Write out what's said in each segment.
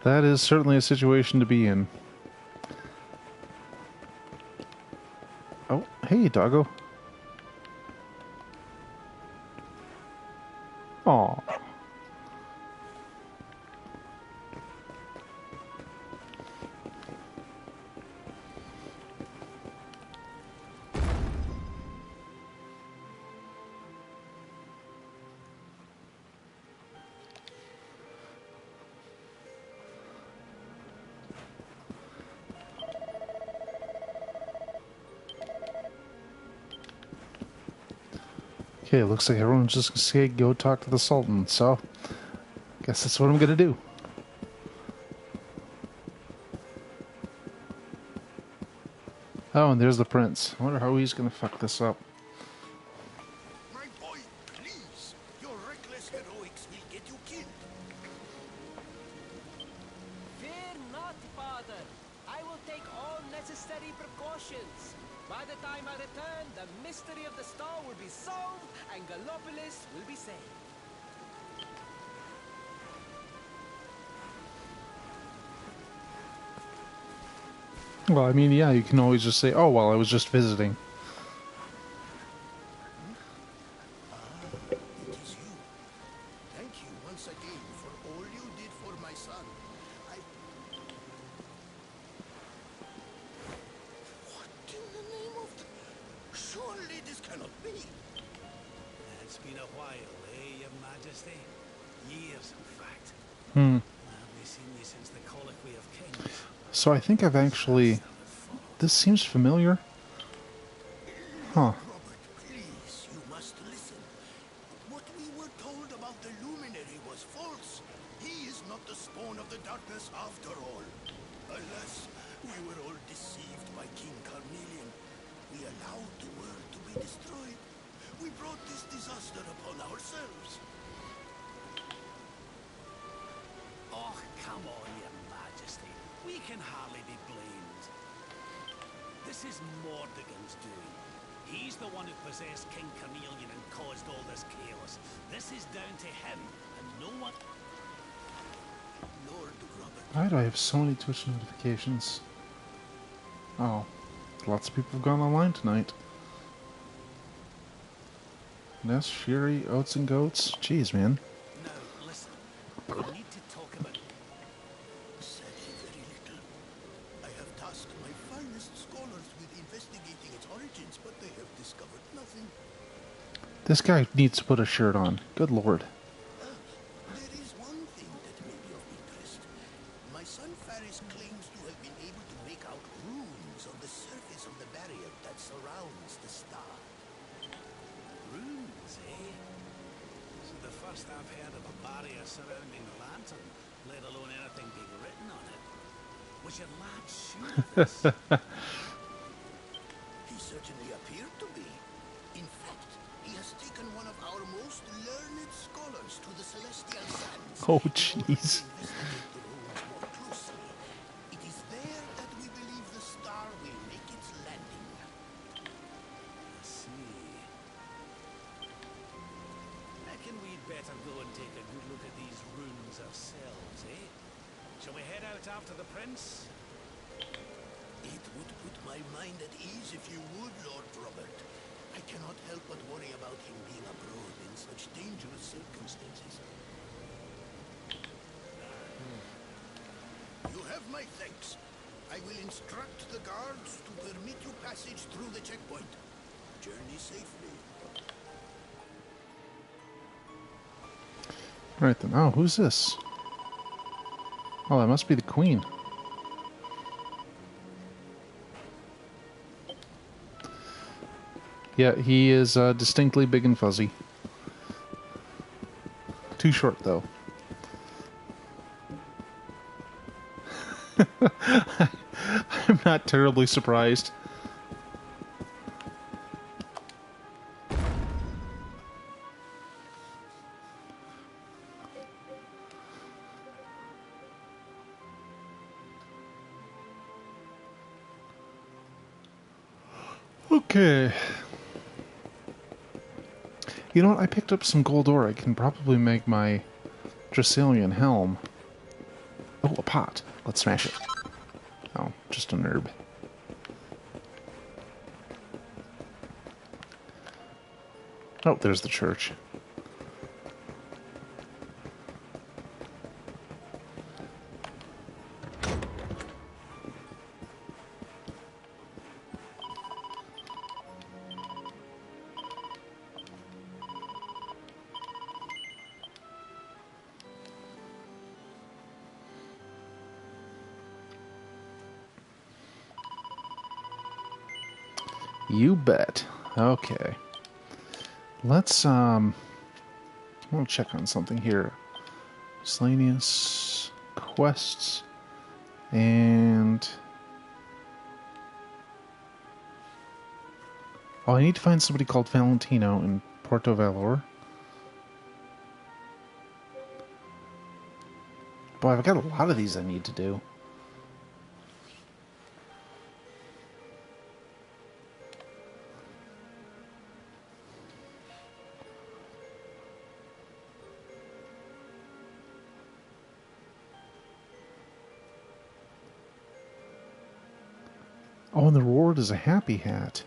That is certainly a situation to be in. Oh, hey, doggo. Aw. Okay, looks like everyone's just gonna say go talk to the Sultan, so guess that's what I'm gonna do. Oh, and there's the prince. I wonder how he's gonna fuck this up. My boy, please. Your reckless heroics will get you killed. Fear not, father. I will take all necessary precautions. By the time I return, the mystery of the star will be solved and Gallopolis will be saved. Well, I mean, yeah, you can always just say, oh, well, I was just visiting. It is you. Thank you once again for all you did for my son. What in the name of the... Surely this cannot be. It's been a while, Your Majesty? Years, in fact. Hmm. I've only seen you since the Colloquy of Kings. So I think I've actually... This seems familiar. Huh. Robert, please, you must listen. What we were told about the luminary was false. He is not the spawn of the darkness after all. Alas, we were all deceived by King Carnelian. We allowed the world to be destroyed. We brought this disaster upon ourselves. Oh, come on, Your Majesty. We can hardly be blamed. This is Mordegon's doing. He's the one who possessed King Carnelian and caused all this chaos. This is down to him, and no one... Lord Robert. Why do I have so many Twitch notifications? Oh. Lots of people have gone online tonight. Ness, Fury, Oats and Goats. Jeez, man. Now, listen. We need to talk about... Sadly, very little. I have tasked my finest scholars with investigating its origins, but they have discovered nothing. This guy needs to put a shirt on. Good lord. There is one thing that may be of interest. My son Faris claims to have been able to make out runes on the surface of the barrier that surrounds the star. Runes, eh? This is the first I've heard of a barrier surrounding the lantern, let alone anything being written on it. Was your lad sure of this? He certainly appeared to be. In fact, he has taken one of our most learned scholars to the Celestial Sands. Oh, in order to jeez. investigate the runes more closely. It is there that we believe the star will make its landing. I see. Reckon we'd better go and take a good look at these runes ourselves, eh? Shall we head out after the prince? It would put my mind at ease if you would, Lord Robert. I cannot help but worry about him being abroad in such dangerous circumstances. You have my thanks. I will instruct the guards to permit you passage through the checkpoint. Journey safely. Right then. Oh, who's this? Oh, that must be the queen. Yeah, he is distinctly big and fuzzy. Too short, though. I'm not terribly surprised. Okay. You know what? I picked up some gold ore. I can probably make my Dracelian helm. Oh, Oh, a pot. Let's smash it. Oh, just an herb. Oh, there's the church. You bet. Okay. Let's, I want to check on something here. Miscellaneous quests. And... oh, I need to find somebody called Valentino in Porto Valor. Boy, I've got a lot of these I need to do. Oh, and the reward is a happy hat.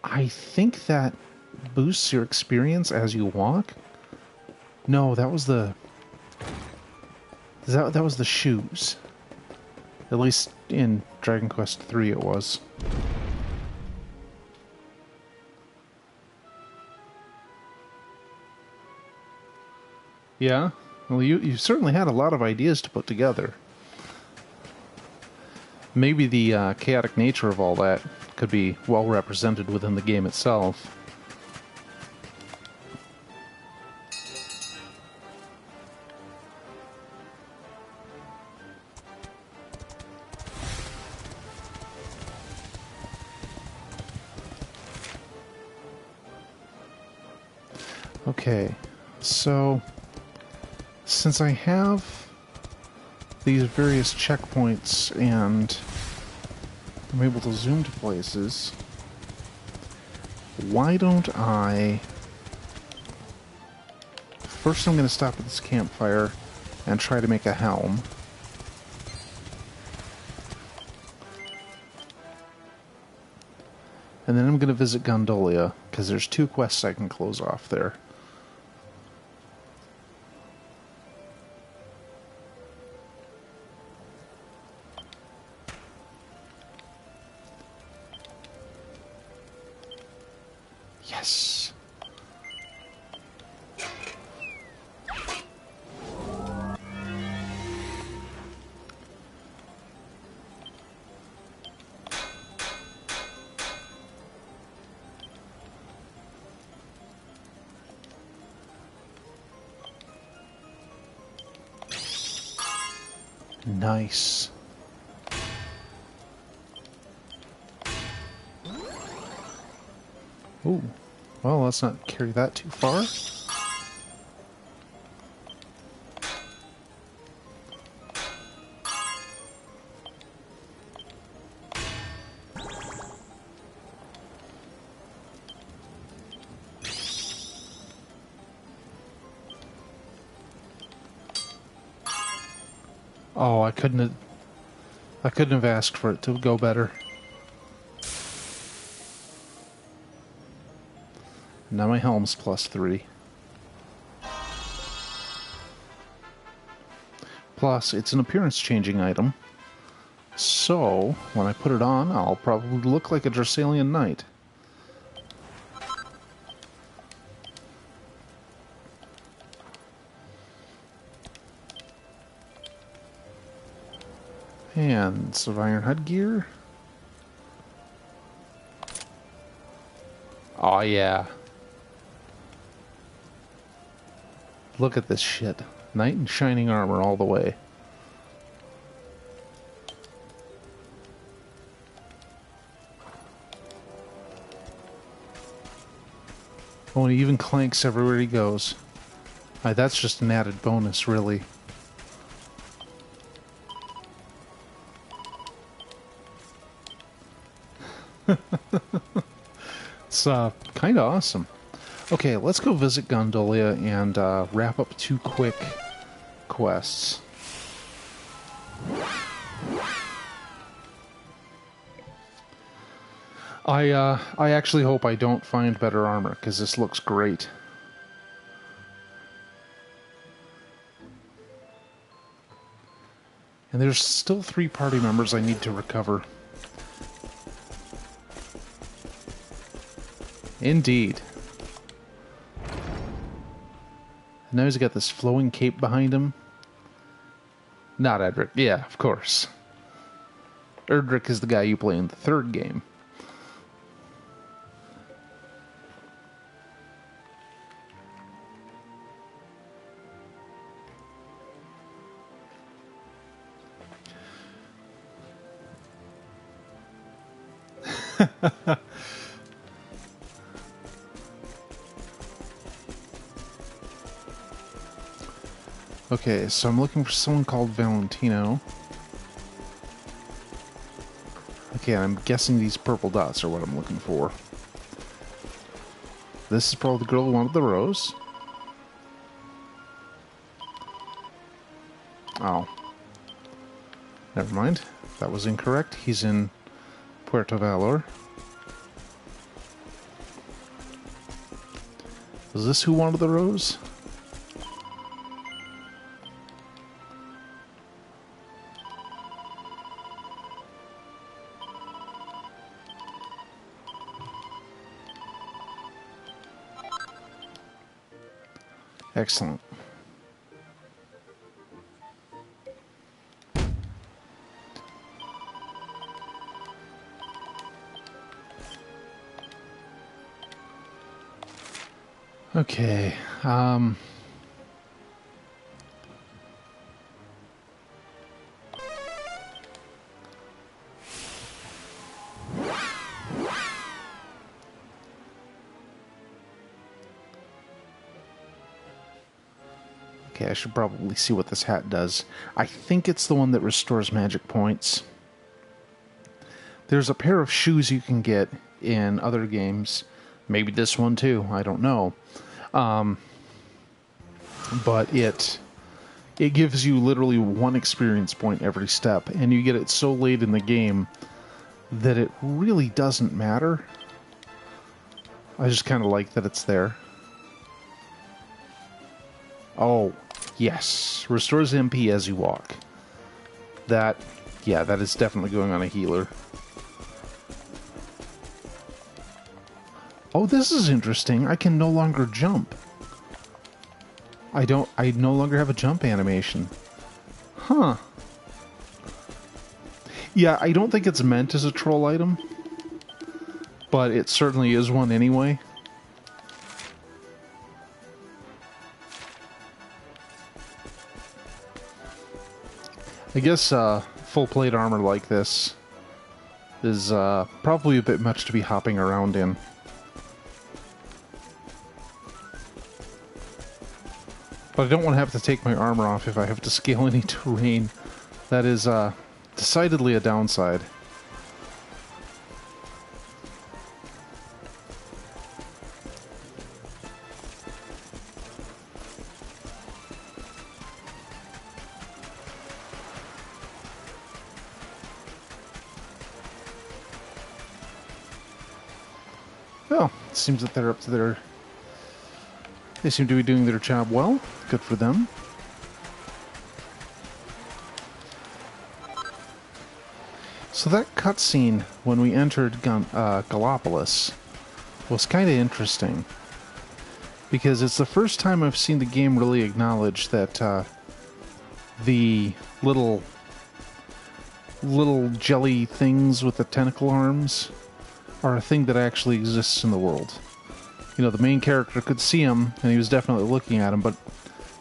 I think that boosts your experience as you walk. No, that was the... That was the shoes. At least in Dragon Quest III it was. Yeah? Well, you certainly had a lot of ideas to put together. Maybe the chaotic nature of all that could be well represented within the game itself. Okay, so since I have these various checkpoints and I'm able to zoom to places, why don't I... First I'm going to stop at this campfire and try to make a helm. And then I'm going to visit Gondolia, because there's 2 quests I can close off there. Yes! Nice. Ooh. Well, let's not carry that too far. Oh, I couldn't have asked for it to go better. Now my helm's +3. Plus, it's an appearance-changing item. So, when I put it on, I'll probably look like a Dracelian knight. Hands of iron headgear. Oh yeah. Look at this shit. Knight in shining armor all the way. Oh, and he even clanks everywhere he goes. That's just an added bonus, really. It's kind of awesome. Okay, let's go visit Gondolia and wrap up 2 quick quests. I actually hope I don't find better armor, because this looks great. And there's still 3 party members I need to recover. Indeed. And now he's got this flowing cape behind him. Not Edric. Yeah, of course. Erdrick is the guy you play in the 3rd game. Okay, so I'm looking for someone called Valentino. Okay, I'm guessing these purple dots are what I'm looking for. This is probably the girl who wanted the rose. Oh. Never mind. That was incorrect. He's in Puerto Valor. Was this who wanted the rose? Excellent. Okay, okay, I should probably see what this hat does. I think it's the one that restores magic points. There's a pair of shoes you can get in other games. Maybe this one too, I don't know. But it gives you literally 1 experience point every step, and you get it so late in the game that it really doesn't matter. I just kind of like that it's there. Oh, yes. Restores MP as you walk. That is definitely going on a healer. Oh, this is interesting. I can no longer jump. I no longer have a jump animation. Huh. Yeah, I don't think it's meant as a troll item, but it certainly is one anyway. I guess full plate armor like this is probably a bit much to be hopping around in. But I don't want to have to take my armor off if I have to scale any terrain. That is decidedly a downside. Well, it seems that they're up to their... They seem to be doing their job well. Good for them. So that cutscene when we entered Gallopolis was kind of interesting, because it's the first time I've seen the game really acknowledge that the little jelly things with the tentacle arms are a thing that actually exists in the world. You know, the main character could see him, and he was definitely looking at him, but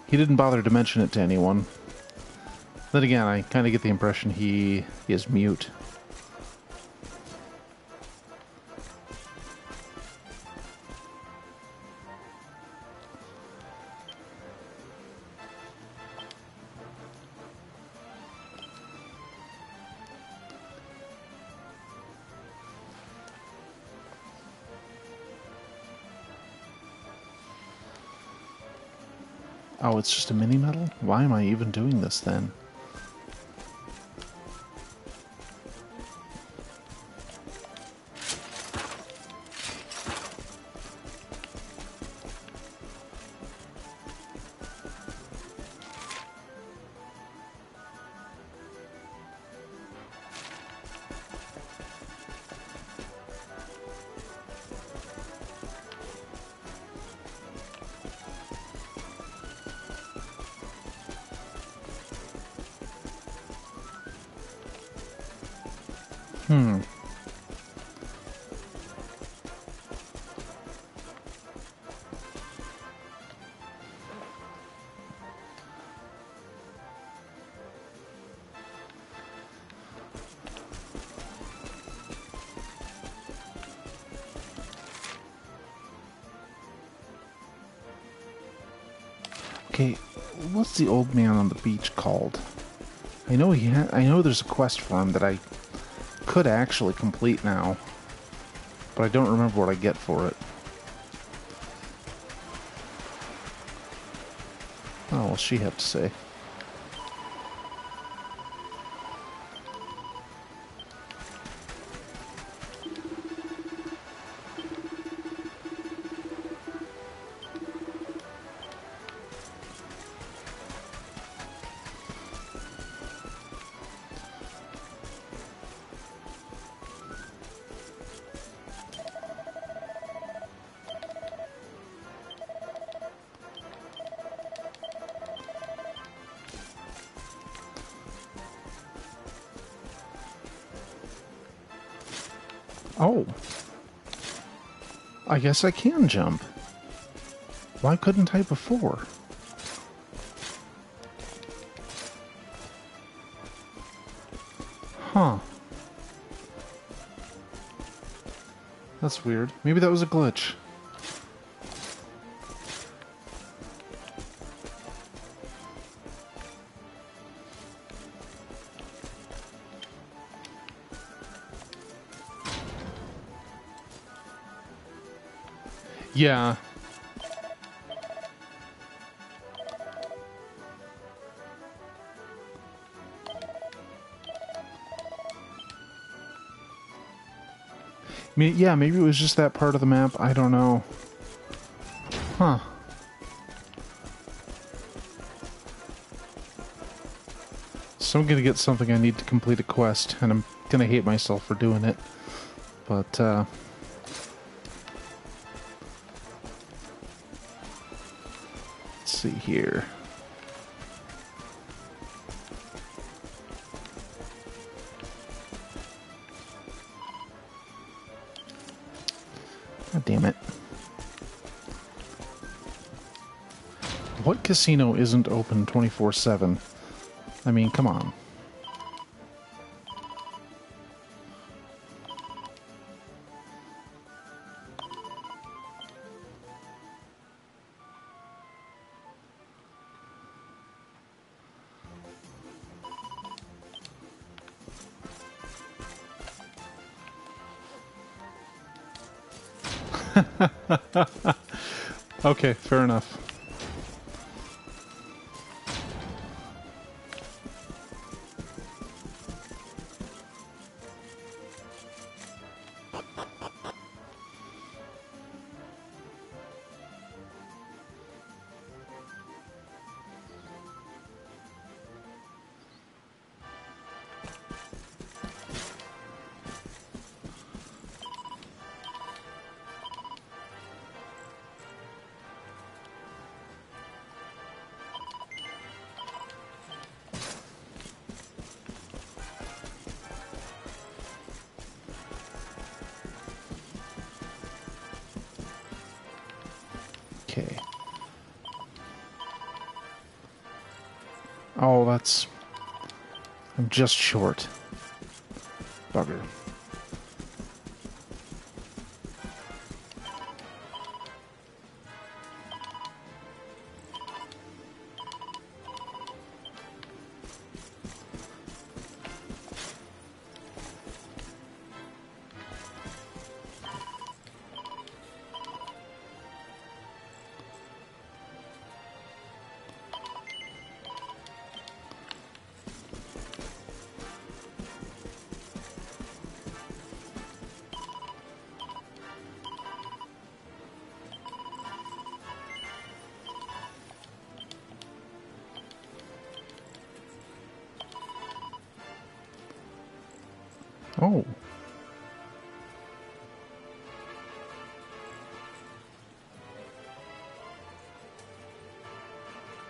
he didn't bother to mention it to anyone. Then again, I kind of get the impression he is mute. Oh, it's just a mini medal? Why am I even doing this then? Hmm. Okay, what's the old man on the beach called? I know I know there's a quest for him that I could actually complete now, but I don't remember what I get for it. Oh, what's she have to say? Oh. I guess I can jump. Why couldn't I before? Huh. That's weird. Maybe that was a glitch. Yeah. Yeah, maybe it was just that part of the map. I don't know. Huh. So I'm gonna get something I need to complete a quest, and I'm gonna hate myself for doing it. But, let's see here. God damn it. What casino isn't open 24/7? I mean, come on. Okay, fair enough. Okay. Oh, that's... I'm just short. Bugger. Oh.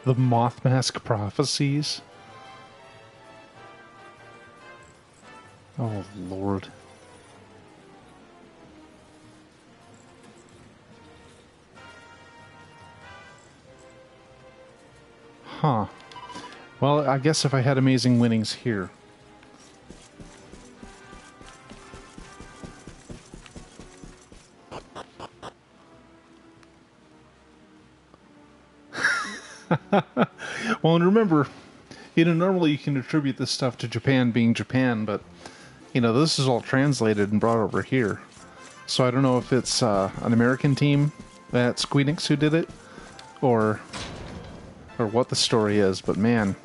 The Mothmask Prophecies? Oh, Lord. Huh. Well, I guess if I had amazing winnings here. Well, and remember, normally you can attribute this stuff to Japan being Japan, but, this is all translated and brought over here. So I don't know if it's an American team at Squeenix who did it, or what the story is, but man,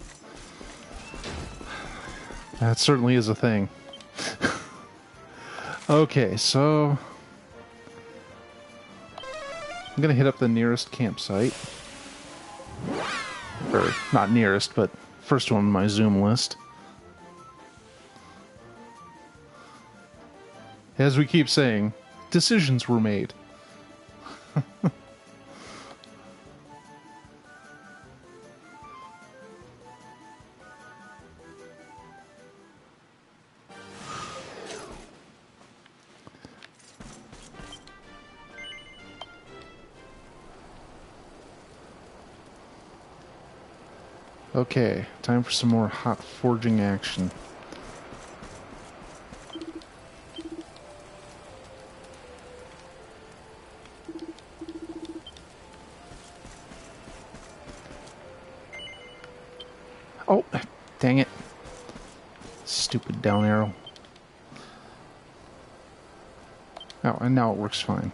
that certainly is a thing. Okay, so I'm gonna hit up the nearest campsite. Or, not nearest, but first one on my Zoom list. As we keep saying, decisions were made. Okay, time for some more hot forging action. Oh, dang it. Stupid down arrow. Oh, and now it works fine.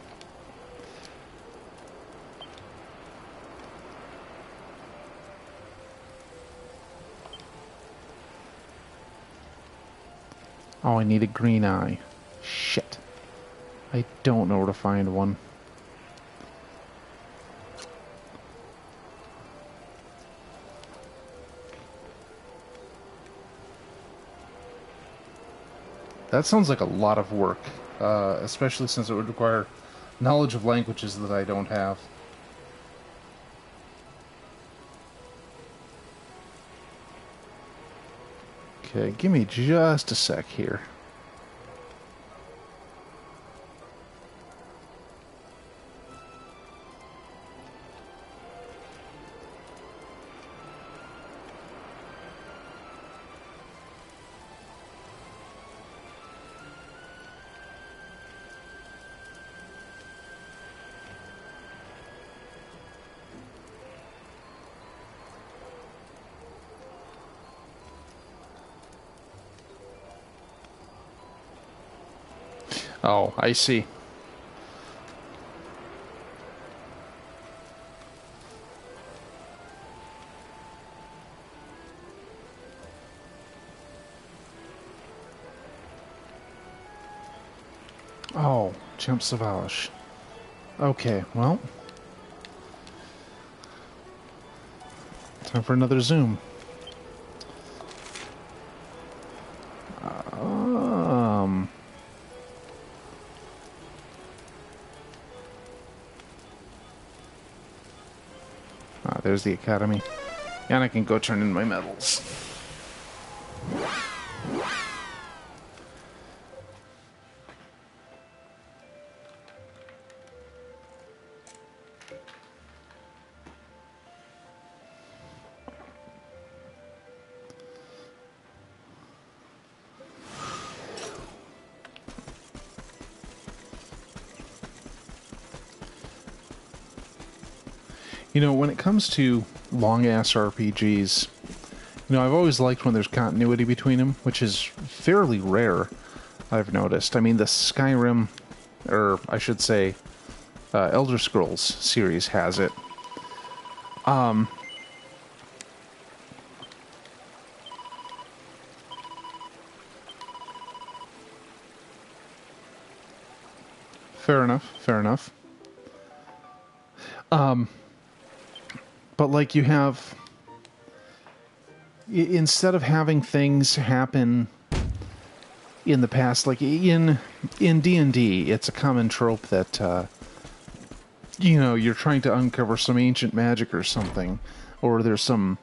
Oh, I need a green eye. Shit. I don't know where to find one. That sounds like a lot of work, especially since it would require knowledge of languages that I don't have. Okay, give me just a sec here. Oh, I see. Oh, Chimp Savage. Okay, well. Time for another zoom. There's the academy. And I can go turn in my medals. When it comes to long-ass RPGs, I've always liked when there's continuity between them, which is fairly rare, I've noticed. I mean, the Skyrim, or I should say, Elder Scrolls series has it. Fair enough, fair enough. But like you have, instead of having things happen in the past, like in D&D, it's a common trope that, you're trying to uncover some ancient magic or something, or there's some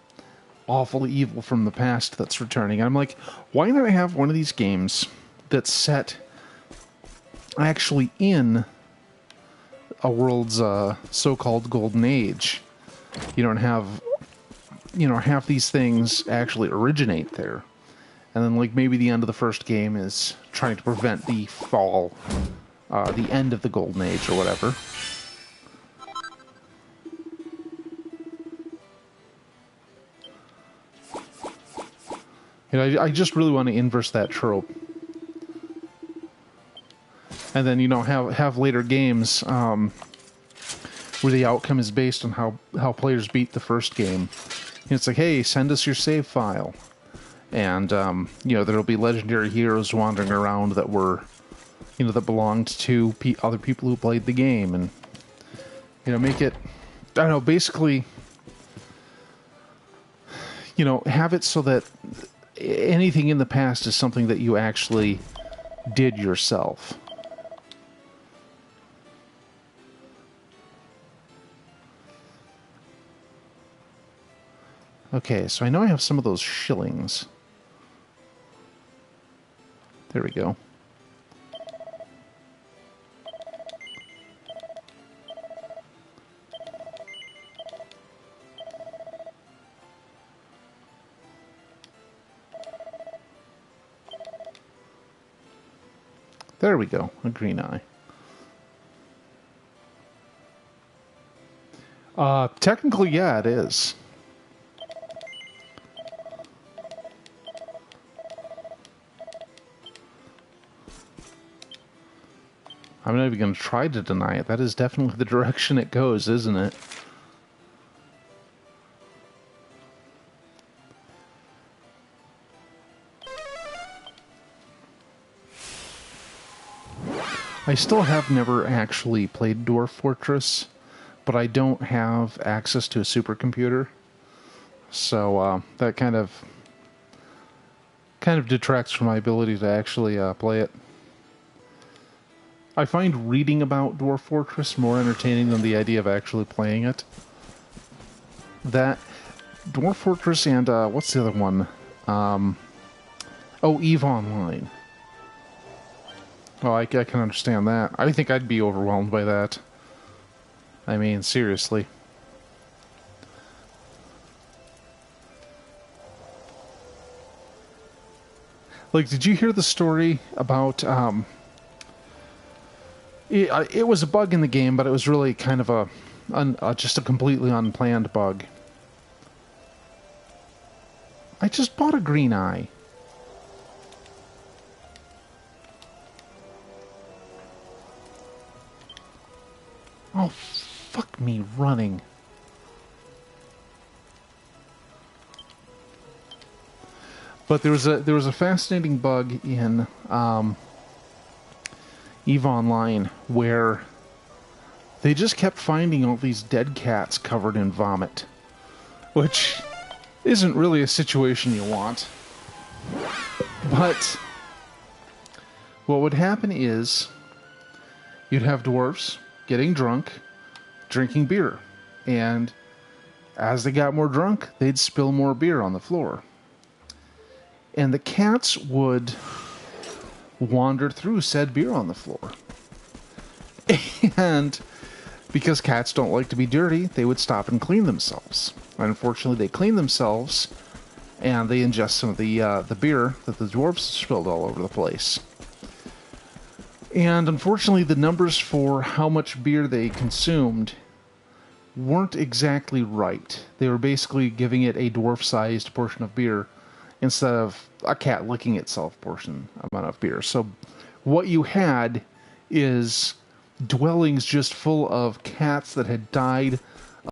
awful evil from the past that's returning. I'm like, why not have one of these games that's set actually in a world's so-called golden age. You don't have, half these things actually originate there. And then, like, maybe the end of the first game is trying to prevent the fall, the end of the golden age or whatever. I just really want to inverse that trope. And then, have later games where the outcome is based on how players beat the first game. It's like, hey, send us your save file. And, there'll be legendary heroes wandering around that were, that belonged to other people who played the game. And, make it, I don't know, basically, have it so that anything in the past is something that you actually did yourself. Okay, so I know I have some of those shillings. There we go. There we go, a green eye. Technically, yeah, it is. I'm not even going to try to deny it. That is definitely the direction it goes, isn't it? I still have never actually played Dwarf Fortress, but I don't have access to a supercomputer. So that kind of detracts from my ability to actually play it. I find reading about Dwarf Fortress more entertaining than the idea of actually playing it. That Dwarf Fortress and what's the other one? EVE Online. Oh, I can understand that. I think I'd be overwhelmed by that. I mean, seriously. Like, did you hear the story about it was a bug in the game, but it was really kind of just a completely unplanned bug. I just bought a green eye. Oh, fuck me running. But there was a fascinating bug in EVE Online where they just kept finding all these dead cats covered in vomit, which isn't really a situation you want. But what would happen is you'd have dwarves getting drunk, drinking beer, and as they got more drunk, they'd spill more beer on the floor. And the cats would wander through said beer on the floor. And because cats don't like to be dirty, they would stop and clean themselves. And unfortunately, they clean themselves, and they ingest some of the beer that the dwarves spilled all over the place. And unfortunately, the numbers for how much beer they consumed weren't exactly right. They were basically giving it a dwarf-sized portion of beer instead of a cat licking itself portion amount of beer. So what you had is dwellings just full of cats that had died